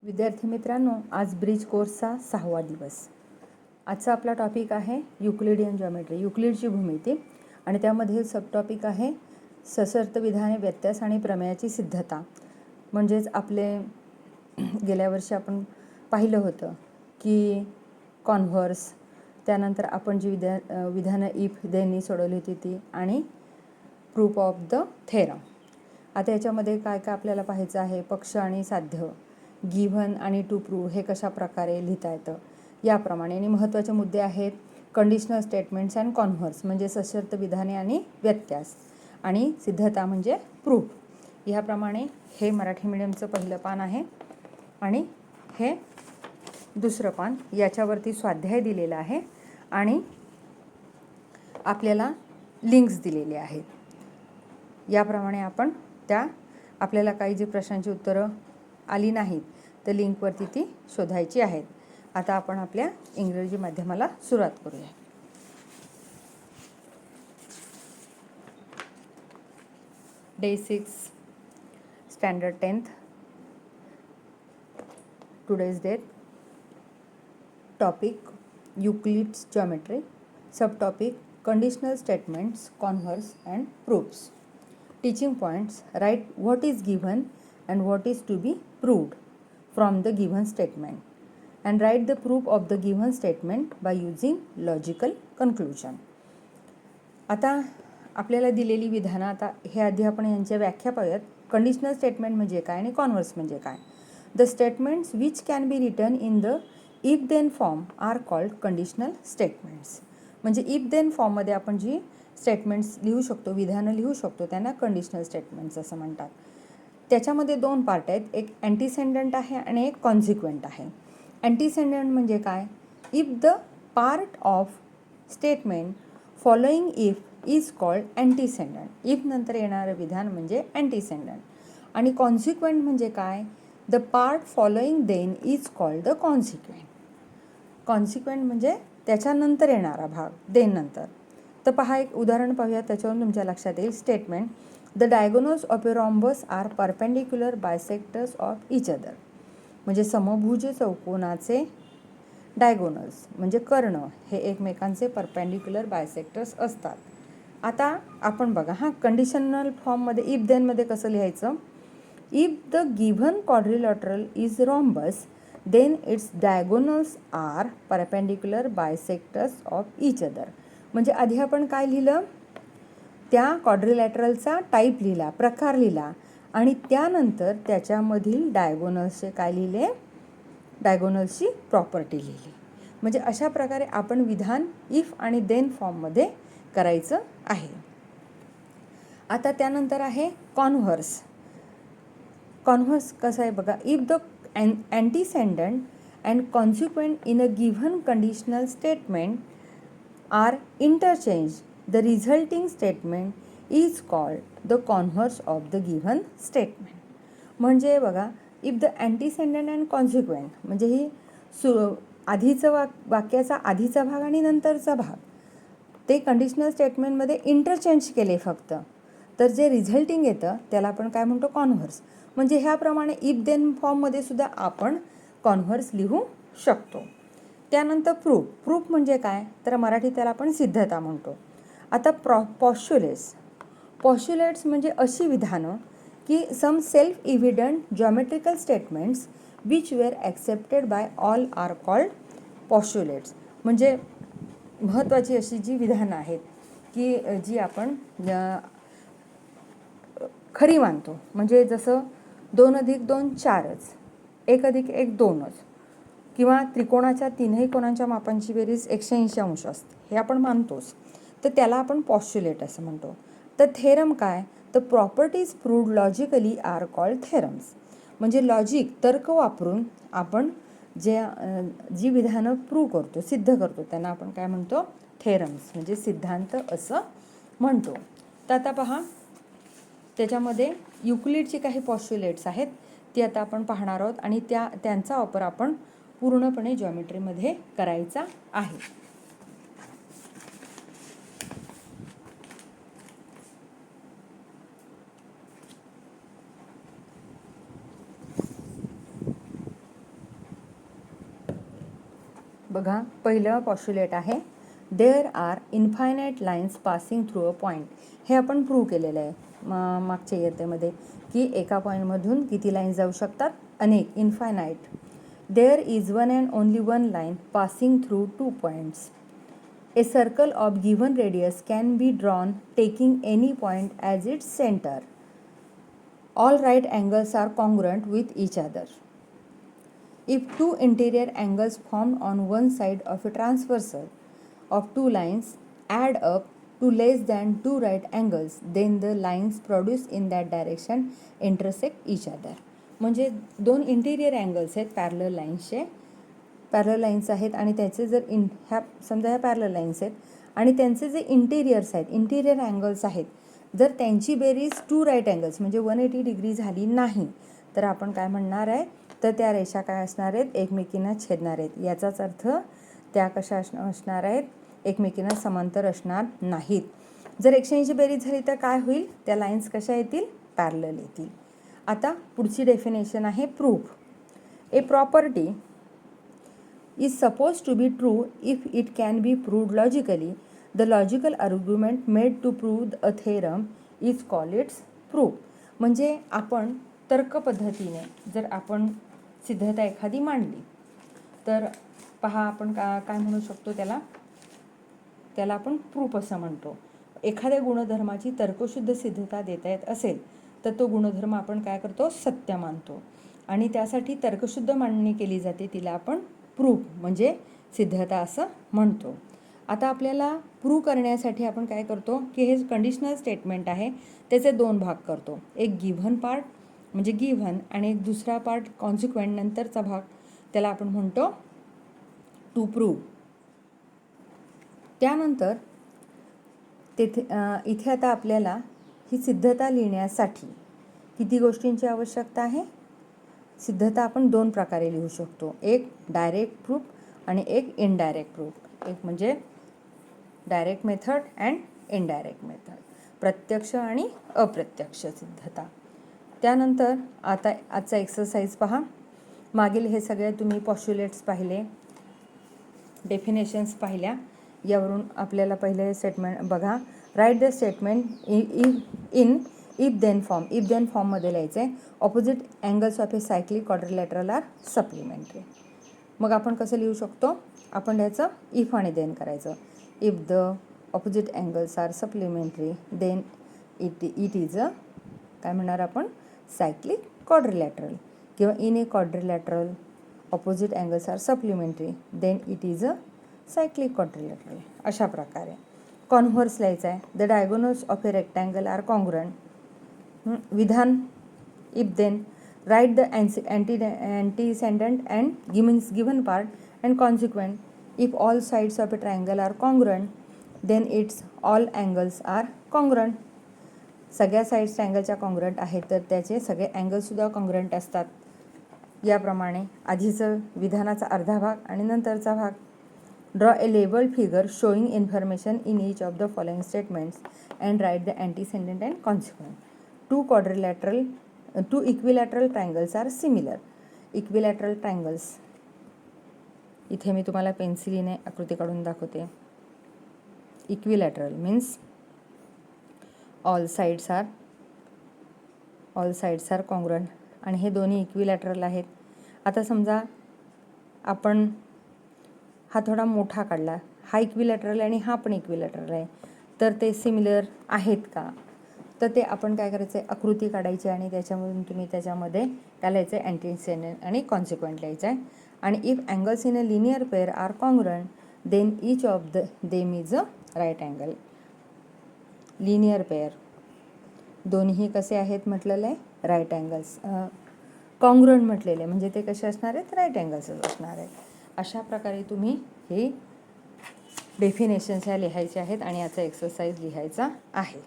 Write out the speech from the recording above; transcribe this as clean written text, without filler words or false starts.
विद्यार्थी मित्रांनो, आज ब्रिज कोर्सचा 6वा दिवस. आजचा आपला टॉपिक आहे युक्लिडियन जॉमेट्री, युक्लिडची भूमिती, आणि त्यामध्ये सब टॉपिक आहे सशर्त विधाने, व्यत्यास आणि प्रमेयाची सिद्धता. म्हणजेच आपले गेल्या वर्षी आपण पाहिलं होतं की कॉन्व्हर्स, त्यानंतर आपण जी विधानं इफ देननी सोडवली होती ती, आणि प्रूफ ऑफ द थेरम. आता याच्यामध्ये काय काय आपल्याला पाहायचं आहे, पक्ष आणि साध्य, गिव्हन आणि टू प्रूव्ह हे कशा प्रकारे लिहिता येतं याप्रमाणे. आणि महत्त्वाचे मुद्दे आहेत कंडिशनल स्टेटमेंट्स अँड कॉन्व्हर्स म्हणजे सशर्त विधाने आणि व्यत्यास, आणि सिद्धता म्हणजे प्रूफ. ह्याप्रमाणे हे मराठी मीडियमचं पहिलं पान आहे आणि हे दुसरं पान. याच्यावरती स्वाध्याय दिलेला आहे आणि आपल्याला लिंक्स दिलेले आहेत. याप्रमाणे आपण आपल्याला काही जे प्रश्नांची उत्तरं आली नाहीत तर लिंकवरती ती शोधायची आहेत. आता आपण आपल्या इंग्रजी माध्यमाला सुरुवात करूया. Day 6 standard 10th. Today's date. Topic Euclid's geometry. Sub topic conditional statements, converse and proofs. Teaching points: write what is given and what is to be proved from the given statement and write the proof of the given statement by using logical conclusion. आता आपल्याला दिलेली विधानं, आता हे आधी आपण यांच्या व्याख्या पाहूयात. कंडिशनल स्टेटमेंट म्हणजे काय आणि कॉन्व्हर्स म्हणजे काय. The statements which can be written in the if then form are called conditional statements. म्हणजे इफ देन फॉर्ममध्ये आपण जी स्टेटमेंट्स लिहू शकतो, विधानं लिहू शकतो, त्यांना कंडिशनल स्टेटमेंट्स असं म्हणतात. त्याच्यामध्ये दोन पार्ट आहेत, एक अँटीसेंडंट आहे आणि एक कॉन्सिक्वेंट आहे. अँटीसेंडंट म्हणजे काय, if the part of statement following if is called antecedent. If नंतर येणारं विधान म्हणजे अँटीसेंडंट. आणि कॉन्सिक्वेंट म्हणजे काय, the part following then is called the consequent. Consequent म्हणजे त्याच्यानंतर येणारा भाग, देन नंतर. तर पहा, एक उदाहरण पाहूया, त्याच्यावरून तुमच्या लक्षात येईल. Statement: the diagonals of a rhombus are perpendicular bisectors of each other. म्हणजे समभुज चौकोनाचे डायगोनल्स म्हणजे कर्ण हे एकमेकांचे परपेंडिक्युलर बायसेक्टर्स असतात. आता आपण बघा, हा कंडिशनल फॉर्ममध्ये इफ देनमध्ये कसं लिहायचं. If the given quadrilateral is rhombus then its diagonals are perpendicular bisectors of each other. म्हणजे आधी आपण काय लिहिलं, त्या क्वाड्रिलॅटरलचा टाईप लिहिला, प्रकार लिहिला, आणि त्यानंतर त्याच्यामधील डायगोनल्सचे काय लिहिले, डायगोनल्सची प्रॉपर्टी लिहिली. म्हणजे अशा प्रकारे आपण विधान इफ आणि देन फॉर्ममध्ये करायचं आहे. आता त्यानंतर आहे कॉन्व्हर्स. कॉन्व्हर्स कसं आहे बघा. If the antecedent and consequent in a given conditional statement are interchanged, the resulting statement is called the converse of the given statement. म्हणजे बघा, if the antecedent and consequent म्हणजे ही आधीचं वाक्याचा आधीचा भाग आणि नंतरचा भाग ते कंडिशनल स्टेटमेंटमध्ये इंटरचेंज केले फक्त, तर जे रिझल्टिंग येतं त्याला आपण काय म्हणतो, कॉन्व्हर्स. म्हणजे ह्याप्रमाणे इफ देन फॉर्ममध्ये सुद्धा आपण कॉन्व्हर्स लिहू शकतो. त्यानंतर प्रूफ. प्रूफ म्हणजे काय, तर मराठी त्याला आपण सिद्धता म्हणतो. आता पॉश्युलेट्स म्हणजे अशी विधानं की some self evident geometrical statements which were accepted by all are called postulates. म्हणजे महत्त्वाची अशी जी विधानं आहेत की जी आपण खरी मानतो. म्हणजे जसं 2+2 4च, 1+1 2च, किंवा त्रिकोणाच्या तीनही कोणांच्या मापांची बेरीज 180 अंश असते, हे आपण मानतोच, तर त्याला आपण पॉस्च्युलेट असं म्हणतो. तर थेरम काय, तर properties proved logically are called theorems. म्हणजे लॉजिक, तर्क वापरून आपण जी विधानं प्रूव्ह करतो, सिद्ध करतो, त्यांना आपण काय म्हणतो, थेरम्स म्हणजे सिद्धांत असं म्हणतो. तर आता पहा, त्याच्यामध्ये युक्लिडची काही पॉस्च्युलेट्स आहेत ती आता आपण पाहणार आहोत, आणि त्यांचा वापर आपण पूर्णपणे जॉमेट्रीमध्ये करायचा आहे. बघा, पहिलं पॉस्ट्युलेट आहे, there are infinite lines passing through a point. हे आपण प्रूव्ह केलेलं आहे मागच्या इयत्तेमध्ये, की एका पॉईंटमधून किती लाईन जाऊ शकतात, अनेक, infinite. There is one and only one line passing through 2 points. A circle of given radius can be drawn taking any point as its center. All right angles are congruent with each other. If two interior angles formed on one side of a transversal of two lines add up to less than 2 right angles, then the lines produced in that direction intersect each other. म्हणजे दोन interior angles आहेत parallel लाईन्सचे, parallel lines आहेत आणि त्याचे जर समजा ह्या parallel lines आहेत आणि त्यांचे जे इंटिरियर्स आहेत, इंटिरियर अँगल्स आहेत, जर त्यांची बेरीज 2 राईट अँगल्स म्हणजे 180 डिग्री झाली नाही तर आपण काय म्हणणार आहे, तर त्या रेषा काय असणार आहेत, एकमेकींना छेदणार आहेत. याचाच अर्थ त्या कशा असणार आहेत, एकमेकींना समांतर असणार नाहीत. जर 180 बेरीज झाली तर काय होईल, त्या लाईन्स कशा येतील, पॅरलल येतील. आता पुढची डेफिनेशन आहे proof. A property is supposed to be true if it can be proved logically. The logical argument made to prove a theorem is called its proof. म्हणजे आपण तर्क पद्धतीने जर आपण सिद्धता एखादी मांडली तर पहा आपण काय म्हणू शकतो, त्याला आपण प्रूफ असं म्हणतो. एखाद्या गुणधर्माची तर्कशुद्ध सिद्धता देता येत असेल तर तो गुणधर्म आपण काय करतो, सत्य मानतो आणि त्यासाठी तर्कशुद्ध मांडणी केली जाते, तिला आपण प्रूफ म्हणजे सिद्धता असं म्हणतो. आता आपल्याला प्रूव्ह करण्यासाठी आपण काय करतो, की हे कंडिशनल स्टेटमेंट आहे त्याचे 2 भाग करतो. एक गिव्हन पार्ट म्हणजे गिव्हन आणि एक दुसरा पार्ट कॉन्सिक्वेंट नंतरचा भाग, त्याला आपण म्हणतो टू प्रूव्ह. त्यानंतर इथे आता आपल्याला ही सिद्धता लिहिण्यासाठी किती गोष्टींची आवश्यकता आहे. सिद्धता आपण 2 प्रकारे लिहू शकतो, एक डायरेक्ट प्रूफ आणि एक इनडायरेक्ट प्रूफ. एक म्हणजे direct method and indirect method, प्रत्यक्ष आणि अप्रत्यक्ष सिद्धता. त्यानंतर आता आजचा एक्सरसाइज पहा. मागील हे सगळे तुम्ही पॉस्ट्युलेट्स पाहिले, डेफिनेशन्स पाहिल्या. यावरून आपल्याला पहिले स्टेटमेंट बघा, write the statement in if then form. If then फॉर्ममध्ये लिहायचं आहे. Opposite angles of a cyclic quadrilateral are supplementary. मग आपण कसं लिहू शकतो, आपण त्याचं इफ आणि देन करायचं. If the opposite angles are supplementary then it is a काय म्हणणार आपण, सायक्लिक क्वाड्रिलॅटरल. किंवा in a quadrilateral opposite angles are supplementary then it is a cyclic quadrilateral. अशा प्रकारे कॉन्व्हर्स लिहायचं आहे. The diagonals of a rectangle are congruent. विधान if then write the antecedent and given part and consequent. If all sides of a triangle are congruent then its all angles are congruent. सगळ्या sides ट्रायंगलच्या congruent आहेत तर त्याचे सगळे अँगलसुद्धा congruent असतात. याप्रमाणे आधीचं विधानाचा अर्धा भाग आणि नंतरचा भाग. Draw a labelled figure showing information in each of the following statements and write the antecedent and consequent. Two equilateral triangles are similar. Equilateral triangles, इथे मी तुम्हाला पेन्सिलीने आकृती काढून दाखवते. Equilateral means all sides are congruent आणि हे दोन्ही equilateral आहेत. आता समजा आपण हा थोडा मोठा काढला, हा इक्विलॅटरल आणि हा पण इक्विलॅटरल आहे, तर ते सिमिलर आहेत का, तर ते आपण काय करायचं आहे, आकृती काढायची आणि त्याच्यामधून तुम्ही त्याच्यामध्ये काय लिहायचं आहे, अँटीसेडेंट आणि कॉन्सिक्वेंट लिहायचं आहे. आणि if angles in a linear pair are congruent then each of them is a right angle. Linear pair दोन्ही कसे आहेत म्हटलेलं आहे, राईट अँगल्स. कॉन्ग्रुएंट म्हटलेले म्हणजे ते कसे असणार आहेत, राईट अँगल्सच असणार आहेत. अशा प्रकारे तुम्ही हे डेफिनेशन्स ह्या लिहायचे आहेत आणि याचा एक्सरसाइज लिहायचा आहे.